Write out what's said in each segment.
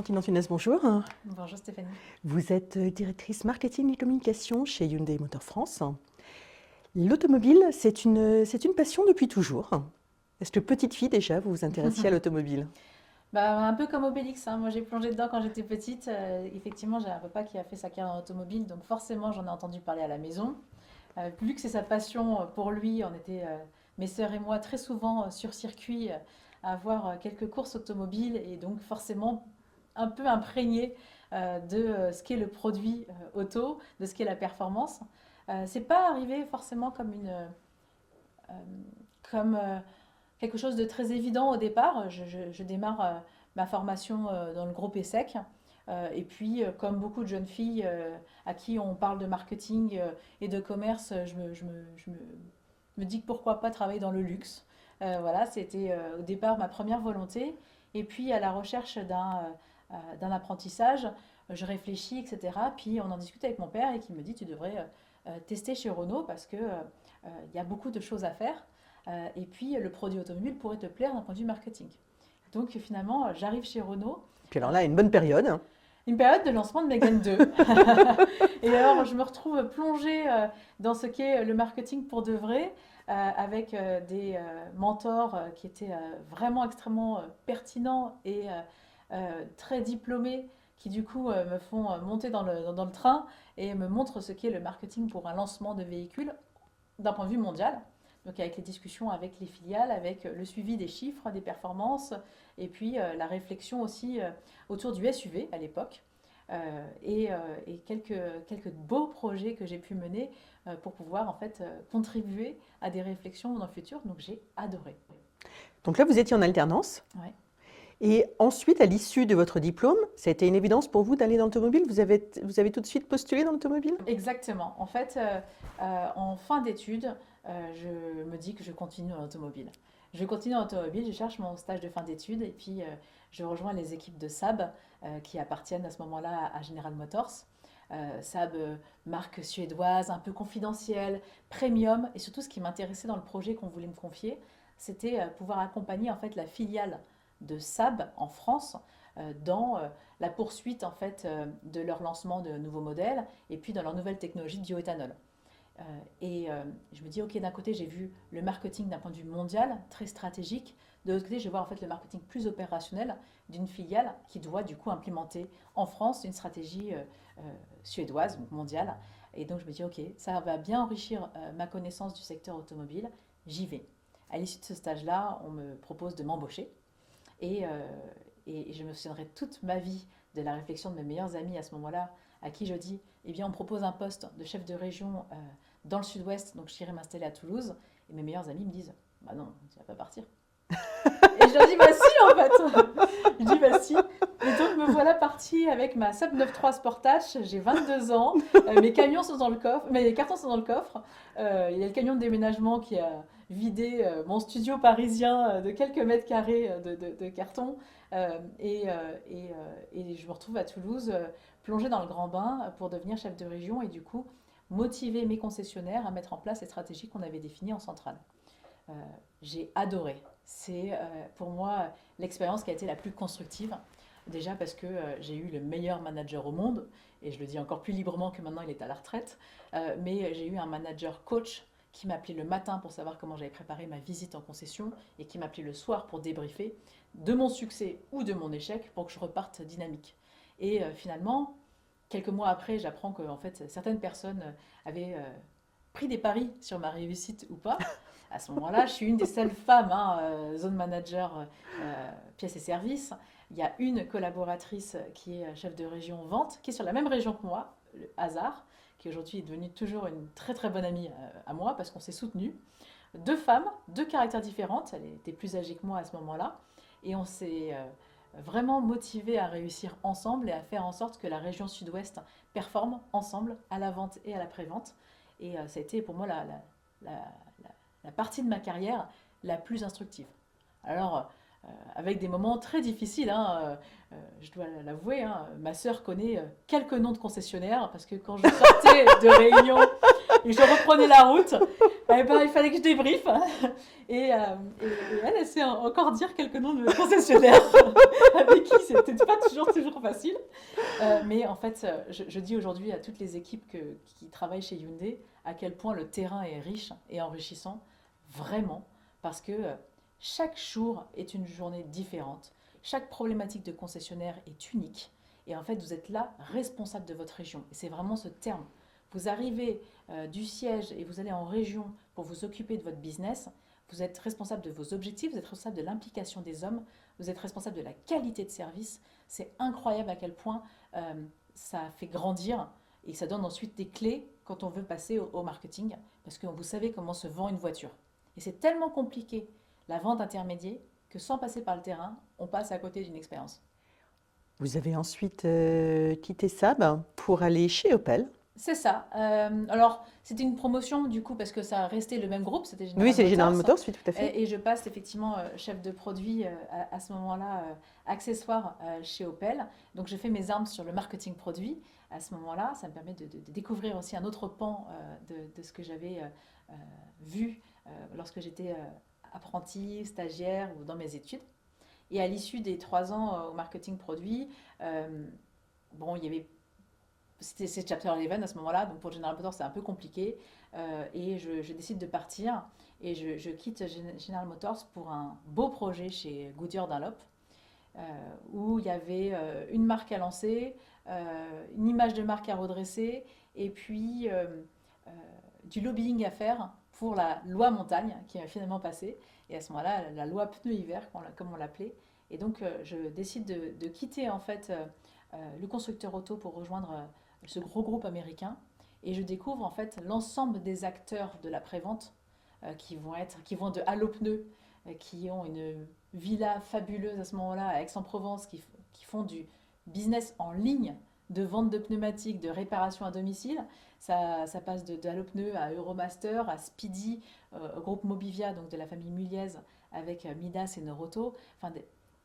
Martine Antunes, bonjour. Bonjour Stéphanie. Vous êtes directrice marketing et communication chez Hyundai Motor France. L'automobile, c'est une passion depuis toujours. Est-ce que petite fille déjà, vous vous intéressiez à l'automobile? Un peu comme Obélix, hein. Moi j'ai plongé dedans quand j'étais petite. Effectivement, j'ai un papa qui a fait sa carrière en automobile, donc forcément j'en ai entendu parler à la maison. Vu que c'est sa passion pour lui, on était, mes sœurs et moi, très souvent sur circuit à voir quelques courses automobiles et donc forcément un peu imprégné de ce qu'est le produit auto, de ce qu'est la performance. C'est pas arrivé forcément euh, comme quelque chose de très évident au départ. Je démarre ma formation dans le groupe ESSEC. Et puis, comme beaucoup de jeunes filles à qui on parle de marketing et de commerce, je me dis que pourquoi pas travailler dans le luxe. Voilà, c'était au départ ma première volonté. Et puis, à la recherche d'un apprentissage, je réfléchis, etc. Puis, on en discute avec mon père et qui me dit, tu devrais tester chez Renault parce que il y a beaucoup de choses à faire. Et puis, le produit automobile pourrait te plaire d'un point de vue marketing. Donc, finalement, j'arrive chez Renault, Puis alors euh, là, une bonne période. une période de lancement de Mégane 2. Et alors, je me retrouve plongée dans ce qu'est le marketing pour de vrai, avec des mentors qui étaient vraiment extrêmement pertinents et très diplômés, qui du coup me font monter dans le train et me montrent ce qu'est le marketing pour un lancement de véhicule d'un point de vue mondial. Donc avec les discussions avec les filiales, avec le suivi des chiffres, des performances, et puis la réflexion aussi autour du SUV à l'époque, et quelques beaux projets que j'ai pu mener pour pouvoir en fait contribuer à des réflexions dans le futur. Donc j'ai adoré. Donc là, vous étiez en alternance. Ouais. Et ensuite, à l'issue de votre diplôme, ça a été une évidence pour vous d'aller dans l'automobile? Vous avez tout de suite postulé dans l'automobile? Exactement. En fait, en fin d'études, je me dis que je continue en automobile. Je continue en automobile, je cherche mon stage de fin d'études et puis je rejoins les équipes de Saab qui appartiennent à ce moment-là à General Motors. Saab, marque suédoise, un peu confidentielle, premium, et surtout ce qui m'intéressait dans le projet qu'on voulait me confier, c'était pouvoir accompagner en fait la filiale de Saab en France dans la poursuite en fait de leur lancement de nouveaux modèles et puis dans leur nouvelle technologie de bioéthanol. Euh, je me dis, ok, d'un côté, j'ai vu le marketing d'un point de vue mondial, très stratégique. De l'autre côté, je vais voir en fait le marketing plus opérationnel d'une filiale qui doit du coup implémenter en France une stratégie suédoise, donc mondiale. Et donc, je me dis, ok, ça va bien enrichir ma connaissance du secteur automobile. J'y vais. À l'issue de ce stage-là, on me propose de m'embaucher. Et, euh, et je me souviendrai toute ma vie de la réflexion de mes meilleurs amis à ce moment-là, à qui je dis, eh bien, on me propose un poste de chef de région dans le sud-ouest, donc j'irai m'installer à Toulouse. Et mes meilleurs amis me disent, bah non, tu vas pas partir. Et je leur dis, bah si, en fait. Je dis, bah si. Et donc, me voilà partie avec ma Saab 93 Sportage. J'ai 22 ans. Mes camions sont dans le coffre. Mes cartons sont dans le coffre. Il y a le camion de déménagement qui a vidé mon studio parisien de quelques mètres carrés de carton. Et je me retrouve à Toulouse, plongée dans le grand bain pour devenir chef de région et du coup motiver mes concessionnaires à mettre en place les stratégies qu'on avait définies en centrale. Euh, j'ai adoré. C'est pour moi l'expérience qui a été la plus constructive. Déjà parce que j'ai eu le meilleur manager au monde, et je le dis encore plus librement que maintenant il est à la retraite, mais j'ai eu un manager coach qui m'appelait le matin pour savoir comment j'avais préparé ma visite en concession et qui m'appelait le soir pour débriefer de mon succès ou de mon échec pour que je reparte dynamique. Et finalement, quelques mois après, j'apprends que en fait, certaines personnes avaient pris des paris sur ma réussite ou pas. À ce moment-là, je suis une des seules femmes, hein, zone manager pièces et services. Il y a une collaboratrice qui est chef de région vente, qui est sur la même région que moi, le hasard, qui aujourd'hui est devenue toujours une très très bonne amie à moi parce qu'on s'est soutenus. Deux femmes, deux caractères différentes, elle était plus âgée que moi à ce moment-là, et on s'est vraiment motivés à réussir ensemble et à faire en sorte que la région sud-ouest performe ensemble à la vente et à la pré-vente. Et ça a été pour moi la, la partie de ma carrière la plus instructive. Alors, avec des moments très difficiles, hein, je dois l'avouer, hein. Ma sœur connaît quelques noms de concessionnaires parce que quand je sortais de réunion et je reprenais la route, eh ben, il fallait que je débriefe. Et, euh, et elle, elle sait encore dire quelques noms de concessionnaires avec qui c'était pas toujours facile. Mais en fait, je dis aujourd'hui à toutes les équipes qui travaillent chez Hyundai à quel point le terrain est riche et enrichissant, vraiment, parce que chaque jour est une journée différente. Chaque problématique de concessionnaire est unique. Et en fait, vous êtes là responsable de votre région. Et c'est vraiment ce terme. Vous arrivez du siège et vous allez en région pour vous occuper de votre business. Vous êtes responsable de vos objectifs, vous êtes responsable de l'implication des hommes, vous êtes responsable de la qualité de service. C'est incroyable à quel point ça fait grandir et ça donne ensuite des clés quand on veut passer au marketing parce que vous savez comment se vend une voiture. Et c'est tellement compliqué la vente intermédiaire que sans passer par le terrain, on passe à côté d'une expérience. Vous avez ensuite quitté Saab pour aller chez Opel. C'est ça. Alors, c'était une promotion du coup parce que ça restait le même groupe, c'était Oui, General c'est General Motors. Motors, oui, tout à fait. Et je passe effectivement chef de produit à ce moment-là, accessoire chez Opel. Donc, je fais mes armes sur le marketing produit. À ce moment-là, ça me permet de découvrir aussi un autre pan de ce que j'avais vu lorsque j'étais apprenti, stagiaire ou dans mes études. Et à l'issue des 3 ans au marketing produit, bon, il y avait c'est Chapter 11 à ce moment-là, donc pour General Motors c'est un peu compliqué. Et je décide de partir et je quitte General Motors pour un beau projet chez Goodyear Dunlop, euh, où il y avait une marque à lancer, une image de marque à redresser, et puis euh, du lobbying à faire pour la loi montagne qui a finalement passé. Et à ce moment-là, la loi pneu hiver, comme on l'appelait. Et donc, je décide de quitter en fait le constructeur auto pour rejoindre ce gros groupe américain. Et je découvre en fait l'ensemble des acteurs de la prévente qui vont de Allo Pneus, qui ont une villa fabuleuse à ce moment-là à Aix-en-Provence, qui font du business en ligne de vente de pneumatiques, de réparation à domicile. Ça passe de Allo Pneus à Euromaster, à Speedy, au groupe Mobivia, donc de la famille Muliez, avec Midas et Noroto. Enfin,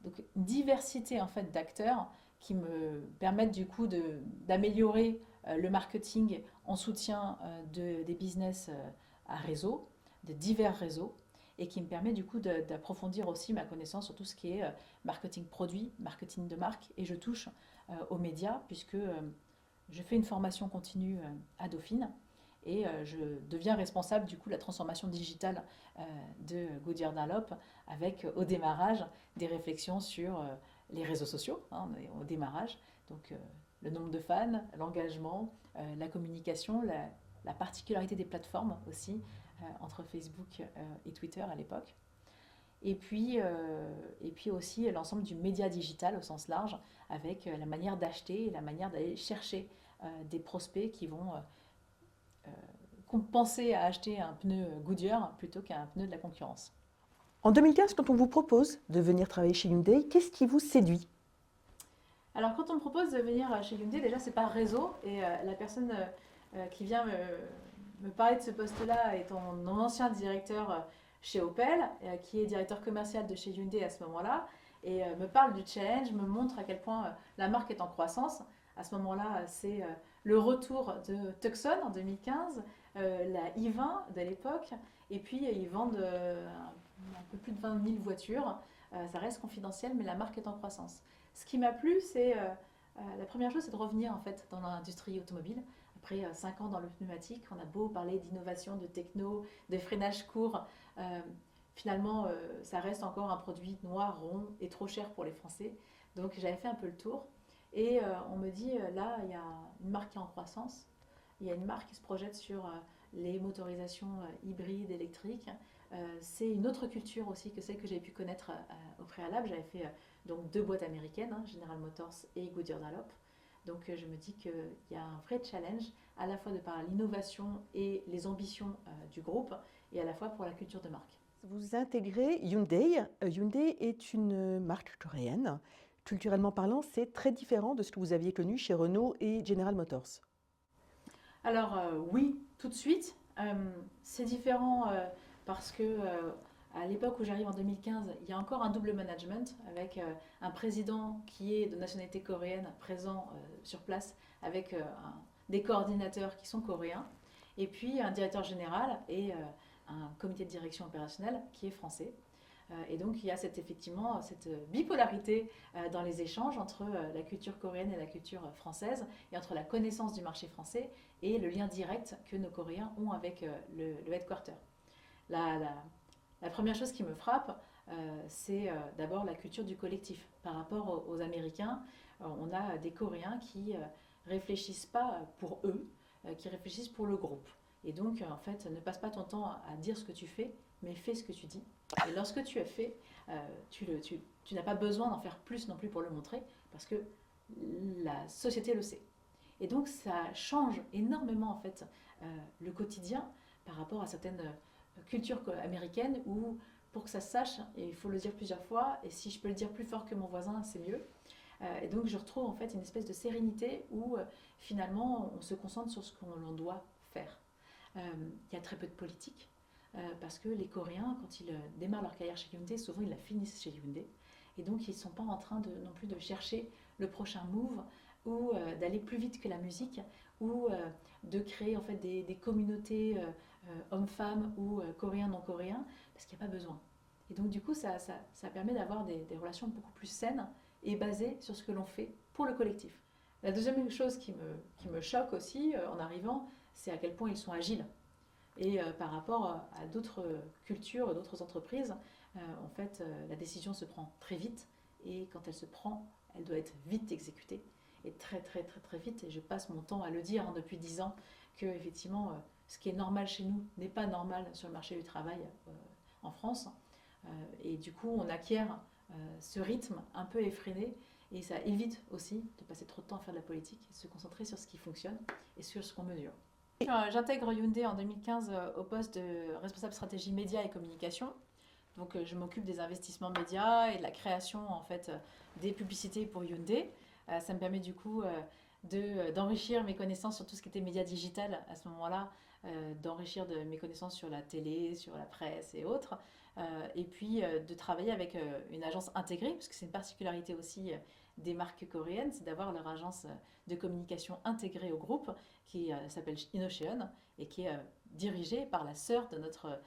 donc une diversité en fait d'acteurs qui me permettent du coup d'améliorer le marketing en soutien des business à réseau, de divers réseaux, et qui me permet du coup d'approfondir aussi ma connaissance sur tout ce qui est marketing produit, marketing de marque, et je touche aux médias puisque je fais une formation continue à Dauphine et je deviens responsable du coup de la transformation digitale de Goodyear Dunlop avec au démarrage des réflexions sur les réseaux sociaux, hein, au démarrage, donc le nombre de fans, l'engagement, la communication, la particularité des plateformes aussi entre Facebook et Twitter à l'époque. Et puis aussi l'ensemble du média digital au sens large, avec la manière d'acheter et la manière d'aller chercher des prospects qui vont penser à acheter un pneu Goodyear plutôt qu'un pneu de la concurrence. En 2015, quand on vous propose de venir travailler chez Hyundai, qu'est-ce qui vous séduit? Alors quand on me propose de venir chez Hyundai, déjà c'est par réseau et la personne qui vient me parler de ce poste-là est mon ancien directeur chez Opel, qui est directeur commercial de chez Hyundai à ce moment-là, et me parle du challenge, me montre à quel point la marque est en croissance. À ce moment-là, c'est le retour de Tucson en 2015, la i20 de l'époque, et puis ils vendent un peu plus de 20 000 voitures. Ça reste confidentiel, mais la marque est en croissance. Ce qui m'a plu, c'est la première chose, c'est de revenir en fait dans l'industrie automobile. Après 5 ans dans le pneumatique, on a beau parler d'innovation, de techno, de freinage court, euh, finalement, ça reste encore un produit noir, rond et trop cher pour les Français. Donc j'avais fait un peu le tour. Et on me dit, là, il y a une marque qui est en croissance. Il y a une marque qui se projette sur les motorisations hybrides, électriques. C'est une autre culture aussi que celle que j'avais pu connaître au préalable. J'avais fait donc 2 boîtes américaines, hein, General Motors et Goodyear Dunlop. Donc je me dis qu'il y a un vrai challenge à la fois de par l'innovation et les ambitions du groupe et à la fois pour la culture de marque. Vous intégrez Hyundai. Hyundai est une marque coréenne. Culturellement parlant, c'est très différent de ce que vous aviez connu chez Renault et General Motors. Alors oui, tout de suite, c'est différent parce que À l'époque où j'arrive en 2015, il y a encore un double management avec un président qui est de nationalité coréenne présent sur place avec des coordinateurs qui sont coréens et puis un directeur général et un comité de direction opérationnelle qui est français. Et donc il y a effectivement cette bipolarité dans les échanges entre la culture coréenne et la culture française, et entre la connaissance du marché français et le lien direct que nos Coréens ont avec le headquarter. La, la, la première chose qui me frappe, c'est d'abord la culture du collectif. Par rapport aux Américains, on a des Coréens qui réfléchissent pas pour eux, qui réfléchissent pour le groupe. Et donc, en fait, ne passe pas ton temps à dire ce que tu fais, mais fais ce que tu dis. Et lorsque tu as fait, tu n'as pas besoin d'en faire plus non plus pour le montrer, parce que la société le sait. Et donc, ça change énormément, en fait, le quotidien par rapport à certaines cultures américaines où, pour que ça se sache, il faut le dire plusieurs fois, et si je peux le dire plus fort que mon voisin, c'est mieux. Et donc, je retrouve en fait une espèce de sérénité où, finalement, on se concentre sur ce qu'on doit faire. Il y a très peu de politique, parce que les Coréens, quand ils démarrent leur carrière chez Hyundai, souvent ils la finissent chez Hyundai. Et donc ils ne sont pas en train non plus de chercher le prochain move, ou d'aller plus vite que la musique, ou de créer en fait des communautés hommes-femmes ou coréens non-coréens, parce qu'il n'y a pas besoin. Et donc du coup ça permet d'avoir des relations beaucoup plus saines et basées sur ce que l'on fait pour le collectif. La deuxième chose qui me choque aussi en arrivant, c'est à quel point ils sont agiles. Et par rapport à d'autres cultures, d'autres entreprises, en fait, la décision se prend très vite. Et quand elle se prend, elle doit être vite exécutée. Et très, très, très, très vite. Et je passe mon temps à le dire depuis 10 ans que, effectivement, ce qui est normal chez nous n'est pas normal sur le marché du travail en France. Et du coup, on acquiert ce rythme un peu effréné. Et ça évite aussi de passer trop de temps à faire de la politique et de se concentrer sur ce qui fonctionne et sur ce qu'on mesure. J'intègre Hyundai en 2015 au poste de responsable stratégie médias et communication. Donc je m'occupe des investissements médias et de la création en fait des publicités pour Hyundai. Ça me permet du coup d'enrichir mes connaissances sur tout ce qui était médias digital à ce moment-là, d'enrichir de mes connaissances sur la télé, sur la presse et autres. Et puis de travailler avec une agence intégrée, parce que c'est une particularité aussi des marques coréennes, c'est d'avoir leur agence de communication intégrée au groupe qui s'appelle Innocheon et qui est dirigée par la sœur de notre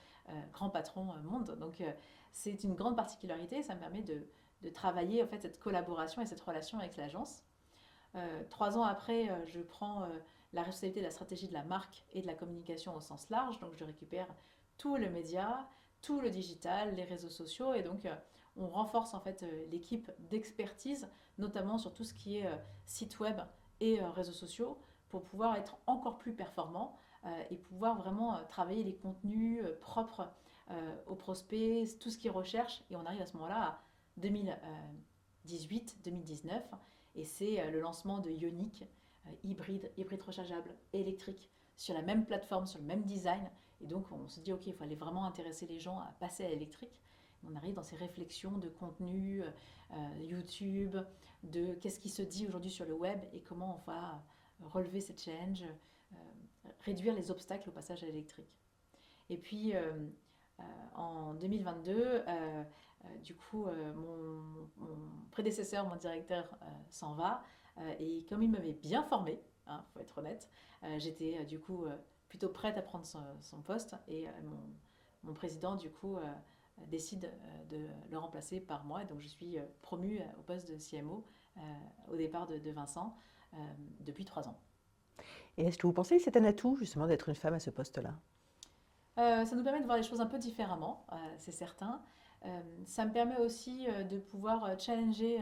grand patron monde. Donc c'est une grande particularité, ça me permet de travailler en fait cette collaboration et cette relation avec l'agence. 3 ans après, je prends la responsabilité de la stratégie de la marque et de la communication au sens large, donc je récupère tout le média, tout le digital, les réseaux sociaux, et donc on renforce en fait l'équipe d'expertise, notamment sur tout ce qui est site web et réseaux sociaux, pour pouvoir être encore plus performant et pouvoir vraiment travailler les contenus propres aux prospects, tout ce qu'ils recherchent. Et on arrive à ce moment-là à 2018-2019, et c'est le lancement de Ioniq, hybride rechargeable, électrique, sur la même plateforme, sur le même design. Et donc on se dit, ok, il faut aller vraiment intéresser les gens à passer à l'électrique. On arrive dans ces réflexions de contenu, YouTube, de qu'est-ce qui se dit aujourd'hui sur le web et comment on va relever cette challenge, réduire les obstacles au passage à l'électrique. Et puis en 2022, du coup, mon prédécesseur, mon directeur, s'en va. Et comme il m'avait bien formé, hein, faut être honnête, j'étais du coup plutôt prête à prendre son poste. Et mon président, du coup, décide de le remplacer par moi. Et donc, je suis promue au poste de CMO au départ de Vincent depuis 3 ans. Et est-ce que vous pensez que c'est un atout, justement, d'être une femme à ce poste-là? Ça nous permet de voir les choses un peu différemment, c'est certain. Ça me permet aussi de pouvoir challenger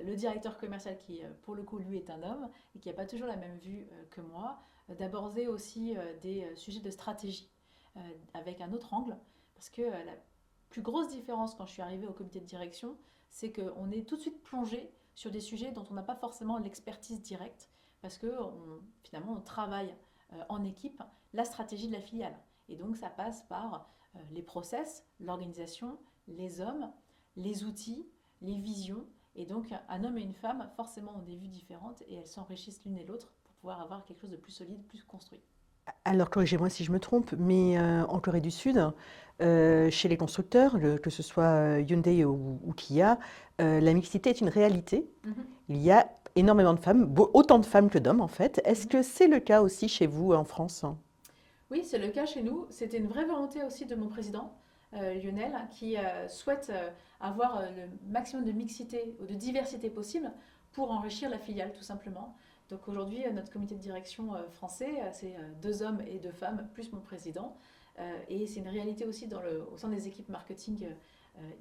le directeur commercial qui, pour le coup, lui est un homme et qui n'a pas toujours la même vue que moi, d'aborder aussi des sujets de stratégie avec un autre angle. Parce que la plus grosse différence quand je suis arrivée au comité de direction, c'est qu'on est tout de suite plongé sur des sujets dont on n'a pas forcément l'expertise directe, parce que finalement on travaille en équipe la stratégie de la filiale. Et donc ça passe par les process, l'organisation, les hommes, les outils, les visions. Et donc un homme et une femme forcément ont des vues différentes et elles s'enrichissent l'une et l'autre pour pouvoir avoir quelque chose de plus solide, plus construit. Alors, corrigez-moi si je me trompe, mais en Corée du Sud, chez les constructeurs, que ce soit Hyundai ou Kia, la mixité est une réalité. Mhm, Il y a énormément de femmes, autant de femmes que d'hommes en fait. Est-ce mhm. que c'est le cas aussi chez vous en France? Oui, c'est le cas chez nous. C'était une vraie volonté aussi de mon président, Lionel, qui souhaite avoir le maximum de mixité ou de diversité possible pour enrichir la filiale, tout simplement. Donc aujourd'hui, notre comité de direction français, c'est 2 hommes et 2 femmes, plus mon président. Et c'est une réalité aussi au sein des équipes marketing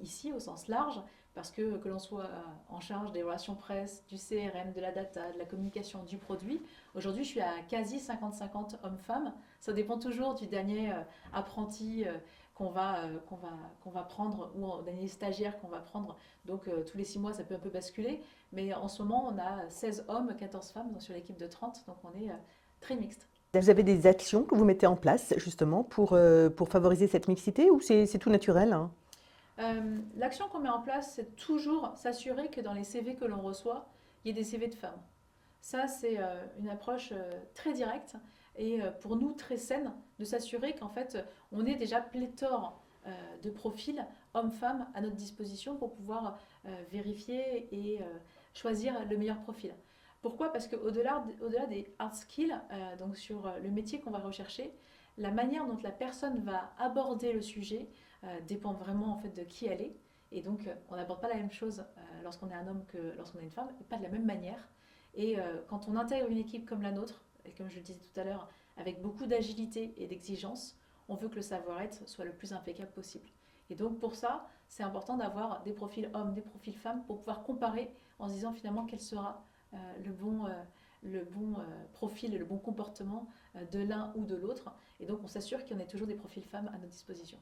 ici, au sens large, parce que l'on soit en charge des relations presse, du CRM, de la data, de la communication, du produit, aujourd'hui je suis à quasi 50-50 hommes-femmes. Ça dépend toujours du dernier apprenti qu'on va prendre ou au dernier stagiaire qu'on va prendre. Donc tous les 6 mois, ça peut un peu basculer. Mais en ce moment, on a 16 hommes, 14 femmes sur l'équipe de 30. Donc on est très mixte. Vous avez des actions que vous mettez en place justement pour favoriser cette mixité ou c'est tout naturel, hein? L'action qu'on met en place, c'est toujours s'assurer que dans les CV que l'on reçoit, il y ait des CV de femmes. Ça, c'est une approche très directe et pour nous très saine de s'assurer qu'en fait, on ait déjà pléthore de profils hommes-femmes à notre disposition pour pouvoir vérifier et choisir le meilleur profil. Pourquoi? Parce qu'au-delà des hard skills, donc sur le métier qu'on va rechercher, la manière dont la personne va aborder le sujet dépend vraiment en fait de qui elle est. Et donc, on n'aborde pas la même chose lorsqu'on est un homme que lorsqu'on est une femme, et pas de la même manière. Et quand on intègre une équipe comme la nôtre, et comme je le disais tout à l'heure, avec beaucoup d'agilité et d'exigence, on veut que le savoir-être soit le plus impeccable possible. Et donc pour ça, c'est important d'avoir des profils hommes, des profils femmes, pour pouvoir comparer en se disant finalement quel sera le bon profil et le bon comportement de l'un ou de l'autre. Et donc on s'assure qu'il y en ait toujours des profils femmes à notre disposition.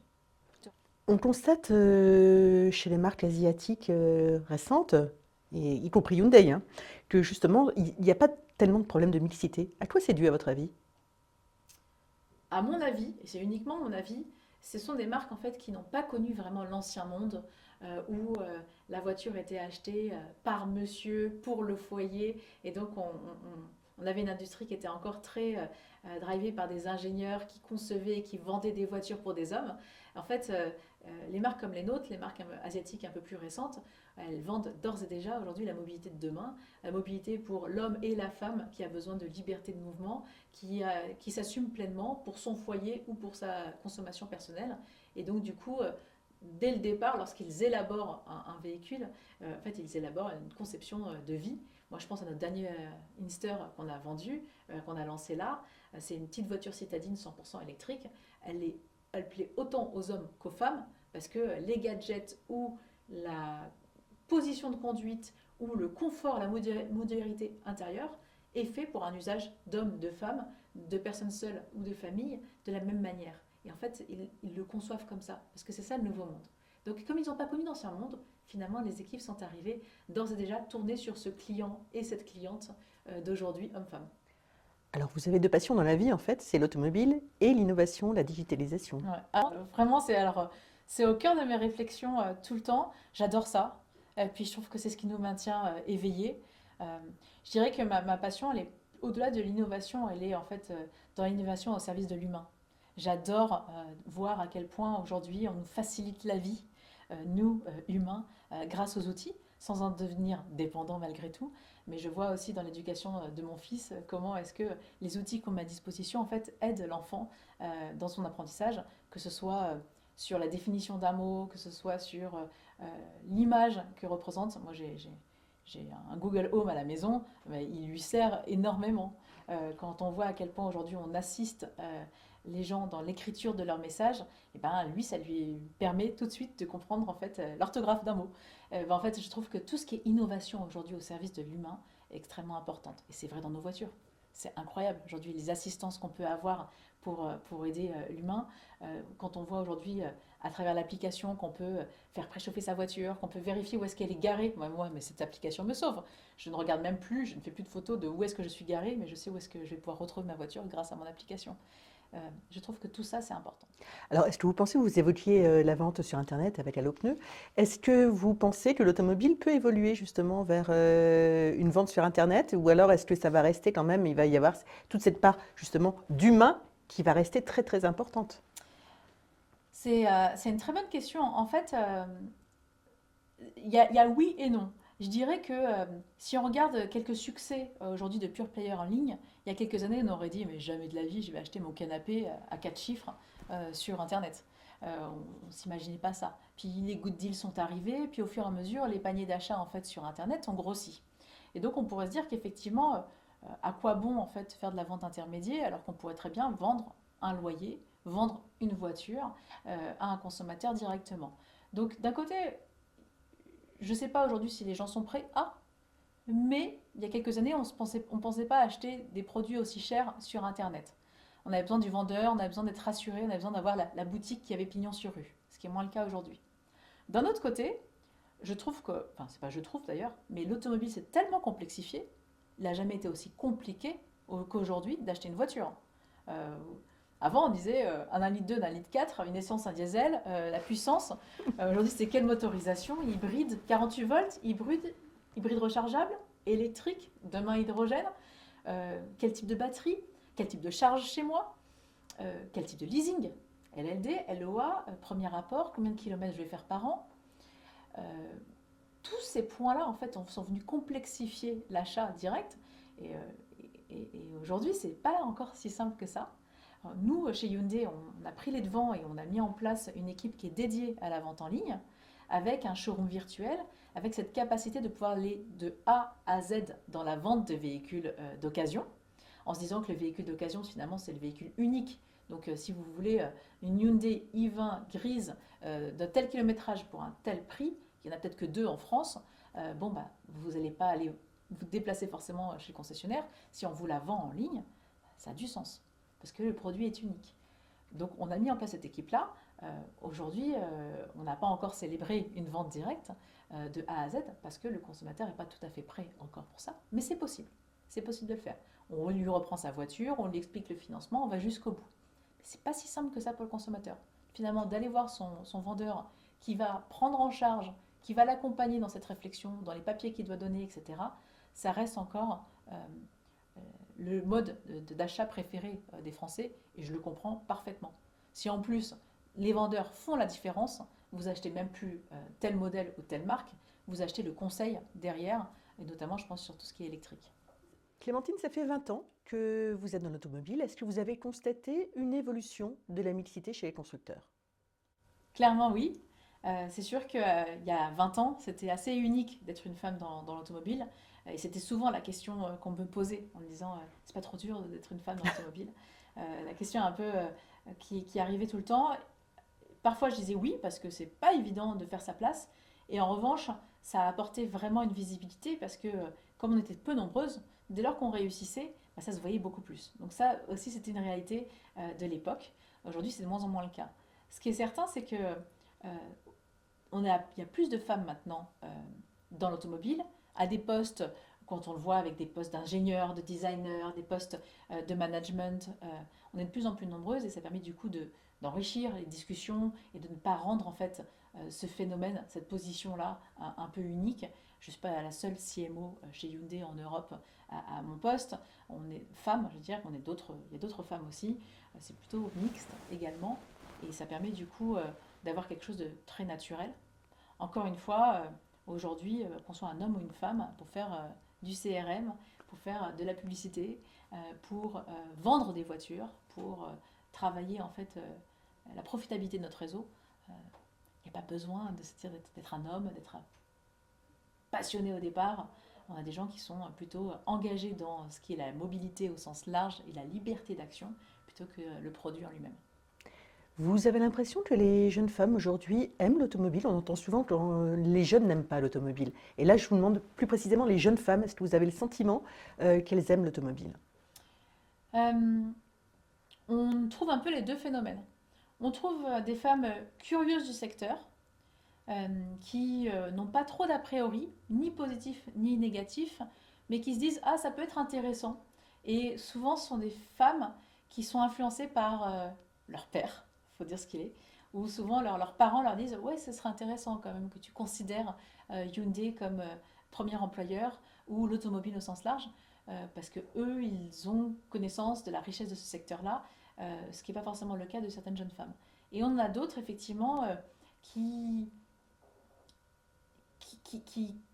On constate chez les marques asiatiques récentes, et y compris Hyundai, hein, que justement, il n'y a pas tellement de problèmes de mixité. À quoi c'est dû à votre avis? À mon avis, et c'est uniquement mon avis, ce sont des marques en fait qui n'ont pas connu vraiment l'ancien monde où la voiture était achetée par monsieur pour le foyer et donc on avait une industrie qui était encore très drivée par des ingénieurs qui concevaient et qui vendaient des voitures pour des hommes. En fait, les marques comme les nôtres, les marques asiatiques un peu plus récentes, elles vendent d'ores et déjà aujourd'hui la mobilité de demain, la mobilité pour l'homme et la femme qui a besoin de liberté de mouvement, qui s'assume pleinement pour son foyer ou pour sa consommation personnelle. Et donc du coup, dès le départ, lorsqu'ils élaborent un véhicule, en fait, ils élaborent une conception de vie. Moi, je pense à notre dernier Inster qu'on a vendu, qu'on a lancé là. C'est une petite voiture citadine 100% électrique. Elle plaît autant aux hommes qu'aux femmes parce que les gadgets ou la position de conduite ou le confort, la modularité intérieure est fait pour un usage d'hommes, de femmes, de personnes seules ou de familles de la même manière. Et en fait, ils le conçoivent comme ça, parce que c'est ça le nouveau monde. Donc comme ils n'ont pas connu d'ancien monde, finalement les équipes sont arrivées d'ores et déjà tournées sur ce client et cette cliente d'aujourd'hui, homme-femme. Alors, vous avez deux passions dans la vie, en fait, c'est l'automobile et l'innovation, la digitalisation. Ouais. Vraiment, c'est au cœur de mes réflexions tout le temps. J'adore ça. Et puis je trouve que c'est ce qui nous maintient éveillés. Euh, je dirais que ma passion, elle est au-delà de l'innovation, elle est en fait dans l'innovation au service de l'humain. J'adore voir à quel point aujourd'hui on nous facilite la vie, nous humains, grâce aux outils, sans en devenir dépendants malgré tout. Mais je vois aussi dans l'éducation de mon fils comment est-ce que les outils qu'on met à disposition en fait aident l'enfant dans son apprentissage, que ce soit sur la définition d'un mot, que ce soit sur l'image que représente. Moi, j'ai un Google Home à la maison, mais il lui sert énormément. Quand on voit à quel point aujourd'hui on assiste les gens dans l'écriture de leurs messages, et ben lui, ça lui permet tout de suite de comprendre en fait l'orthographe d'un mot. En fait, je trouve que tout ce qui est innovation aujourd'hui au service de l'humain est extrêmement importante. Et c'est vrai dans nos voitures. C'est incroyable aujourd'hui les assistances qu'on peut avoir pour aider l'humain. Quand on voit aujourd'hui à travers l'application qu'on peut faire préchauffer sa voiture, qu'on peut vérifier où est-ce qu'elle est garée. Moi, mais cette application me sauve. Je ne regarde même plus, je ne fais plus de photos de où est-ce que je suis garée, mais je sais où est-ce que je vais pouvoir retrouver ma voiture grâce à mon application. Je trouve que tout ça, c'est important. Alors, est-ce que vous pensez, vous évoquiez la vente sur Internet avec Allopneu, est-ce que vous pensez que l'automobile peut évoluer justement vers une vente sur Internet ou alors est-ce que ça va rester quand même, il va y avoir toute cette part justement d'humain qui va rester très très importante. C'est une très bonne question. En fait, il y a oui et non. Je dirais que si on regarde quelques succès aujourd'hui de pure player en ligne, il y a quelques années, on aurait dit, mais jamais de la vie, je vais acheter mon canapé à 4 chiffres sur Internet. On ne s'imaginait pas ça. Puis les good deals sont arrivés, puis au fur et à mesure, les paniers d'achat en fait sur Internet ont grossi. Et donc on pourrait se dire qu'effectivement, à quoi bon en fait faire de la vente intermédiaire alors qu'on pourrait très bien vendre un loyer, vendre une voiture à un consommateur directement. Donc d'un côté, je ne sais pas aujourd'hui si les gens sont prêts à, mais il y a quelques années, on pensait pas acheter des produits aussi chers sur Internet. On avait besoin du vendeur, on avait besoin d'être rassuré, on avait besoin d'avoir la boutique qui avait pignon sur rue, ce qui est moins le cas aujourd'hui. D'un autre côté, je trouve que, enfin c'est pas je trouve d'ailleurs, mais l'automobile s'est tellement complexifié, il n'a jamais été aussi compliqué qu'aujourd'hui d'acheter une voiture. Euh, Avant, on disait un 1,2 litre, un 1,4 litre, une essence, un diesel, la puissance. Aujourd'hui, c'est quelle motorisation? Hybride, 48 volts, hybride rechargeable, électrique, demain hydrogène. Quel type de batterie? Quel type de charge chez moi? Quel type de leasing? LLD, LOA, premier rapport, combien de kilomètres je vais faire par an? Euh, Tous ces points-là, en fait, sont venus complexifier l'achat direct. Et, et aujourd'hui, c'est pas encore si simple que ça. Nous, chez Hyundai, on a pris les devants et on a mis en place une équipe qui est dédiée à la vente en ligne, avec un showroom virtuel, avec cette capacité de pouvoir aller de A à Z dans la vente de véhicules d'occasion, en se disant que le véhicule d'occasion, finalement, c'est le véhicule unique. Donc, si vous voulez une Hyundai i20 grise d'un tel kilométrage pour un tel prix, il n'y en a peut-être que deux en France, bon, bah, vous n'allez pas aller vous déplacer forcément chez le concessionnaire. Si on vous la vend en ligne, ça a du sens, parce que le produit est unique. Donc, on a mis en place cette équipe-là. Aujourd'hui, on n'a pas encore célébré une vente directe de A à Z, parce que le consommateur n'est pas tout à fait prêt encore pour ça, mais c'est possible. C'est possible de le faire. On lui reprend sa voiture, on lui explique le financement, on va jusqu'au bout. Mais c'est pas si simple que ça pour le consommateur. Finalement, d'aller voir son vendeur qui va prendre en charge, qui va l'accompagner dans cette réflexion, dans les papiers qu'il doit donner, etc., ça reste encore le mode d'achat préféré des Français, et je le comprends parfaitement. Si en plus les vendeurs font la différence, vous achetez même plus tel modèle ou telle marque, vous achetez le conseil derrière, et notamment je pense sur tout ce qui est électrique. Clémentine, ça fait 20 ans que vous êtes dans l'automobile. Est-ce que vous avez constaté une évolution de la mixité chez les constructeurs? Clairement oui. C'est sûr qu'il y a 20 ans, c'était assez unique d'être une femme dans l'automobile. Et c'était souvent la question qu'on me posait en me disant c'est pas trop dur d'être une femme dans l'automobile. La question un peu qui arrivait tout le temps. Parfois je disais oui parce que c'est pas évident de faire sa place. Et en revanche, ça a apporté vraiment une visibilité parce que comme on était peu nombreuses, dès lors qu'on réussissait, bah, ça se voyait beaucoup plus. Donc ça aussi c'était une réalité de l'époque. Aujourd'hui c'est de moins en moins le cas. Ce qui est certain c'est que il y a plus de femmes maintenant dans l'automobile, à des postes, quand on le voit avec des postes d'ingénieurs, de designers, des postes de management, on est de plus en plus nombreuses et ça permet du coup d'enrichir les discussions et de ne pas rendre en fait ce phénomène, cette position-là un peu unique. Je ne suis pas la seule CMO chez Hyundai en Europe à mon poste. On est femmes, je veux dire, il y a d'autres femmes aussi. C'est plutôt mixte également et ça permet du coup d'avoir quelque chose de très naturel. Encore une fois, aujourd'hui, qu'on soit un homme ou une femme, pour faire du CRM, pour faire de la publicité, pour vendre des voitures, pour travailler en fait la profitabilité de notre réseau, il n'y a pas besoin de se dire d'être un homme, d'être passionné au départ. On a des gens qui sont plutôt engagés dans ce qui est la mobilité au sens large et la liberté d'action plutôt que le produit en lui-même. Vous avez l'impression que les jeunes femmes aujourd'hui aiment l'automobile? On entend souvent que les jeunes n'aiment pas l'automobile. Et là, je vous demande plus précisément les jeunes femmes, est-ce que vous avez le sentiment qu'elles aiment l'automobile? Euh, on trouve un peu les deux phénomènes. On trouve des femmes curieuses du secteur qui n'ont pas trop d'a priori, ni positif ni négatif, mais qui se disent ah ça peut être intéressant. Et souvent ce sont des femmes qui sont influencées par leur père, il faut dire ce qu'il est, ou souvent leurs parents leur disent ouais ce serait intéressant quand même que tu considères Hyundai comme premier employeur ou l'automobile au sens large, parce que eux ils ont connaissance de la richesse de ce secteur-là, ce qui n'est pas forcément le cas de certaines jeunes femmes. Et on en a d'autres, effectivement, qui,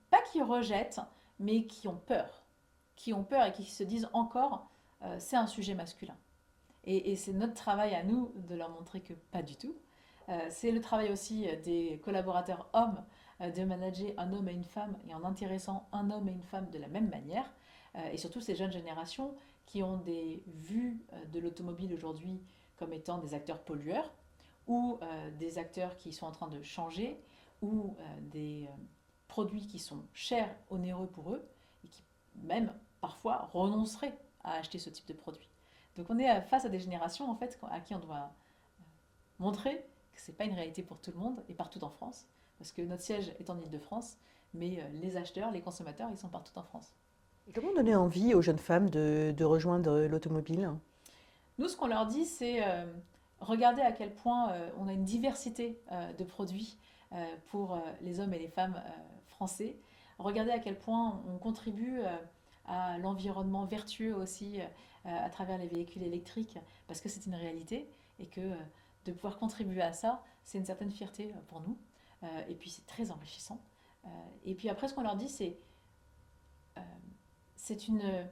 pas qui rejettent, mais qui ont peur. Qui ont peur et qui se disent encore, c'est un sujet masculin. Et c'est notre travail à nous de leur montrer que pas du tout. C'est le travail aussi des collaborateurs hommes de manager un homme et une femme et en intéressant un homme et une femme de la même manière. Et surtout ces jeunes générations qui ont des vues de l'automobile aujourd'hui comme étant des acteurs pollueurs ou des acteurs qui sont en train de changer ou des produits qui sont chers, onéreux pour eux et qui même parfois renonceraient à acheter ce type de produit. Donc on est face à des générations en fait à qui on doit montrer que ce n'est pas une réalité pour tout le monde et partout en France, parce que notre siège est en Île-de-France, mais les acheteurs, les consommateurs, ils sont partout en France. Et comment donner envie aux jeunes femmes de rejoindre l'automobile? Nous, ce qu'on leur dit, c'est regarder à quel point on a une diversité de produits pour les hommes et les femmes français. Regardez à quel point on contribue à l'environnement vertueux aussi à travers les véhicules électriques, parce que c'est une réalité et que de pouvoir contribuer à ça, c'est une certaine fierté pour nous. Et puis c'est très enrichissant. Et puis après, ce qu'on leur dit, euh, c'est une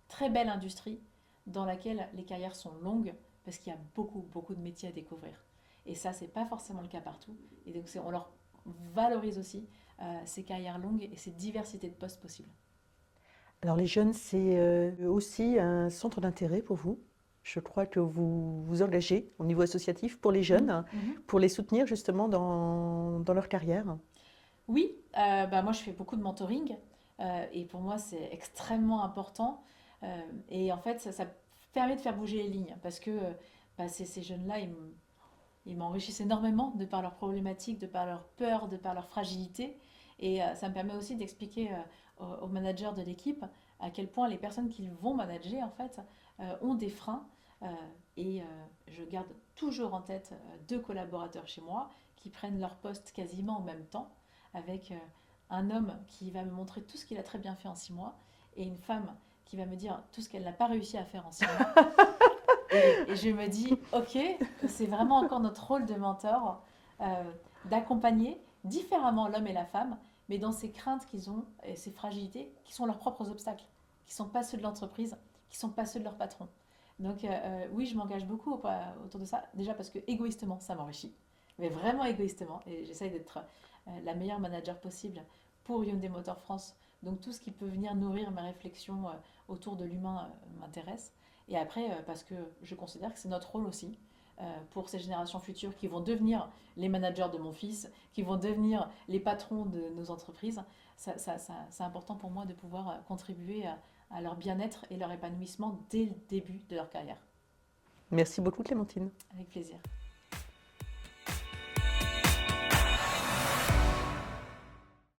très belle industrie dans laquelle les carrières sont longues parce qu'il y a beaucoup, beaucoup de métiers à découvrir. Et ça, c'est pas forcément le cas partout. Et donc, on leur valorise aussi ces carrières longues et ces diversités de postes possibles. Alors les jeunes, c'est aussi un centre d'intérêt pour vous. Je crois que vous vous engagez au niveau associatif pour les jeunes, pour les soutenir justement dans leur carrière. Oui, moi je fais beaucoup de mentoring et pour moi c'est extrêmement important. Et en fait, ça permet de faire bouger les lignes parce que ces jeunes-là, ils m'enrichissent énormément de par leurs problématiques, de par leurs peurs, de par leur fragilité. Et ça me permet aussi d'expliquer aux managers de l'équipe à quel point les personnes qu'ils vont manager en fait ont des freins. Euh, et je garde toujours en tête deux collaborateurs chez moi qui prennent leur poste quasiment en même temps, avec un homme qui va me montrer tout ce qu'il a très bien fait en 6 mois et une femme qui va me dire tout ce qu'elle n'a pas réussi à faire en 6 mois. Et je me dis, ok, c'est vraiment encore notre rôle de mentor d'accompagner différemment l'homme et la femme, mais dans ces craintes qu'ils ont et ces fragilités qui sont leurs propres obstacles, qui ne sont pas ceux de l'entreprise, qui ne sont pas ceux de leur patron. Donc oui, je m'engage beaucoup autour de ça, déjà parce que égoïstement, ça m'enrichit, mais vraiment égoïstement, et j'essaye d'être la meilleure manager possible pour Hyundai Motor France. Donc tout ce qui peut venir nourrir mes réflexions autour de l'humain m'intéresse. Et après, parce que je considère que c'est notre rôle aussi pour ces générations futures qui vont devenir les managers de mon fils, qui vont devenir les patrons de nos entreprises. C'est important pour moi de pouvoir contribuer à leur bien-être et leur épanouissement dès le début de leur carrière. Merci beaucoup Clémentine. Avec plaisir.